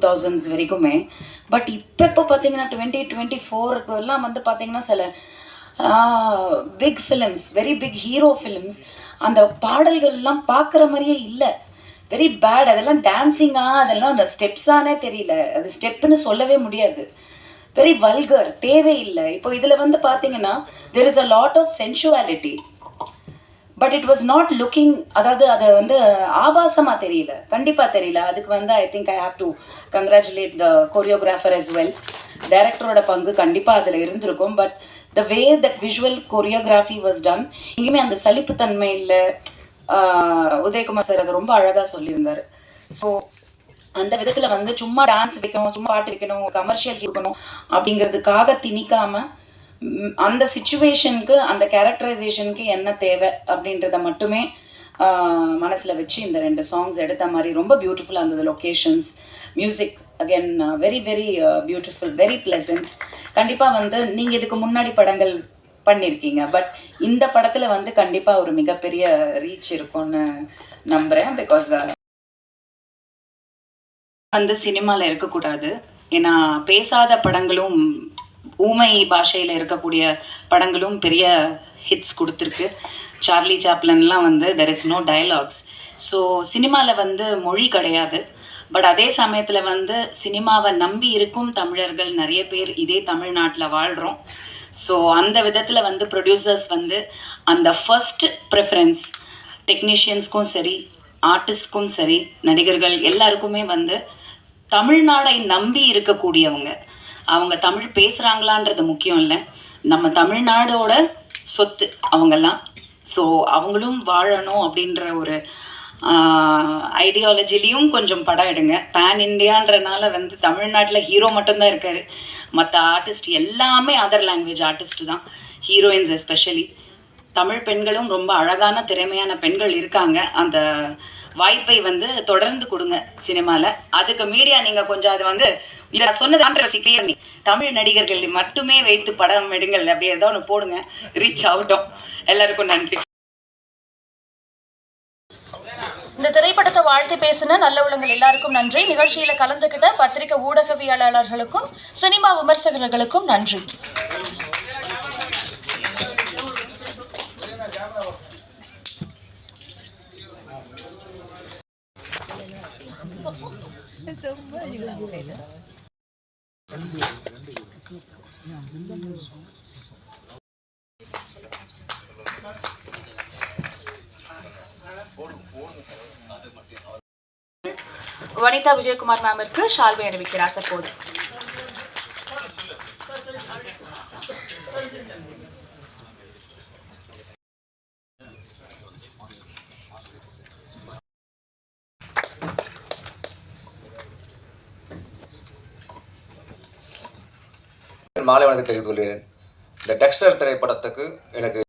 2000s வரைக்குமே. But இப்போ பார்த்தீங்கன்னா 2024 வந்து பார்த்தீங்கன்னா சில big films, very big hero films, அந்த பாடல்கள்லாம் பார்க்குற மாதிரியே இல்லை. Very bad. அதெல்லாம் டான்ஸிங்காக, அதெல்லாம் ஸ்டெப்ஸானே தெரியல. அது ஸ்டெப்புன்னு சொல்லவே முடியாது. வெரி வல்கர், தேவையில்லை. இப்போ இதில் வந்து பார்த்தீங்கன்னா there is a lot of sensuality, but it was not looking, அதாவது அதை வந்து ஆபாசமாக தெரியல, கண்டிப்பாக தெரியல. அதுக்கு வந்து I think I have to congratulate the choreographer as well. டைரக்டரோட பங்கு கண்டிப்பாக அதில் இருந்திருக்கும். But the way that visual choreography was done, எங்கேயுமே அந்த சலிப்புத்தன்மை இல்லை. உதயகுமார் சார் அதை ரொம்ப அழகாக சொல்லியிருந்தார். ஸோ அந்த விதத்தில் வந்து சும்மா டான்ஸ் வைக்கணும், சும்மா பாட்டு வைக்கணும், கமர்ஷியல் இருக்கணும் அப்படிங்கிறதுக்காக திணிக்காமல் அந்த சிச்சுவேஷனுக்கு, அந்த கேரக்டரைசேஷனுக்கு என்ன தேவை அப்படின்றத மட்டுமே மனசில் வச்சு இந்த 2 சாங்ஸ் எடுத்த மாதிரி ரொம்ப பியூட்டிஃபுல்லாக இருந்தது. Locations, music again very very beautiful, very pleasant. கண்டிப்பாக வந்து நீங்கள் இதுக்கு முன்னாடி படங்கள் பண்ணியிருக்கீங்க, பட் இந்த படத்தில் வந்து கண்டிப்பாக ஒரு மிகப்பெரிய ரீச் இருக்கும்னு நம்புகிறேன். பிகாஸ் வந்து சினிமாவில் இருக்கக்கூடாது. ஏன்னா பேசாத படங்களும், ஊமை பாஷையில் இருக்கக்கூடிய படங்களும் பெரிய ஹிட்ஸ் கொடுத்துருக்கு. சார்லி சாப்லன்லாம் வந்து there is no dialogues. So சினிமாவில் வந்து மொழி கிடையாது. பட் அதே சமயத்தில் வந்து சினிமாவை நம்பி இருக்கும் தமிழர்கள் நிறைய பேர் இதே தமிழ்நாட்டில் வாழ்கிறோம். ஸோ அந்த விதத்தில் வந்து ப்ரொடியூசர்ஸ் வந்து அந்த ஃபர்ஸ்ட் ப்ரிஃபரன்ஸ் டெக்னீஷியன்ஸ்க்கும் சரி, ஆர்டிஸ்ட்க்கும் சரி, நடிகர்கள் எல்லாருக்குமே வந்து தமிழ்நாடை நம்பி இருக்கக்கூடியவங்க. அவங்க தமிழ் பேசுகிறாங்களான்றது முக்கியம் இல்லை, நம்ம தமிழ்நாடோட சொத்து அவங்கெல்லாம். ஸோ அவங்களும் வாழணும் அப்படின்ற ஒரு ஐடியாலஜிலையும் கொஞ்சம் படம் எடுங்க. பேன் இண்டியான்றனால வந்து தமிழ்நாட்டில் ஹீரோ மட்டும்தான் இருக்கார், மற்ற ஆர்டிஸ்ட் எல்லாமே அதர் லாங்குவேஜ் ஆர்டிஸ்ட் தான், ஹீரோயின்ஸ் எஸ்பெஷலி. தமிழ் பெண்களும் ரொம்ப அழகான திறமையான பெண்கள் இருக்காங்க. அந்த வாய்ப்பை வந்து தொடர்ந்து கொடுங்க சினிமாவில். அதுக்கு மீடியா நீங்கள் கொஞ்சம் அது வந்து இதை சொன்னது கான்ட்ரவர்சி கிளியர் பண்ணி தமிழ் நடிகர்கள் மட்டுமே வைத்து படம் எடுங்கள் அப்படி ஏதோ ஒன்று போடுங்க, ரீச் ஆகட்டும். எல்லாருக்கும் நன்றி. இந்த திரைப்படத்தை வாழ்த்து பேசின நல்ல உள்ளங்கள் எல்லாருக்கும் நன்றி. நிகழ்ச்சியில் கலந்துக்கிட்ட பத்திரிகை ஊடகவியலாளர்களுக்கும் சினிமா விமர்சகர்களுக்கும் நன்றி. வனிதா விஜயகுமார் மேமிற்கு ஷால்வை அணிவிக்கிறார் தற்போது. மாலை வணக்கத்தை தெரிவித்துக் கொள்கிறேன். இந்த டெக்ஸ்டர் திரைப்படத்துக்கு எனக்கு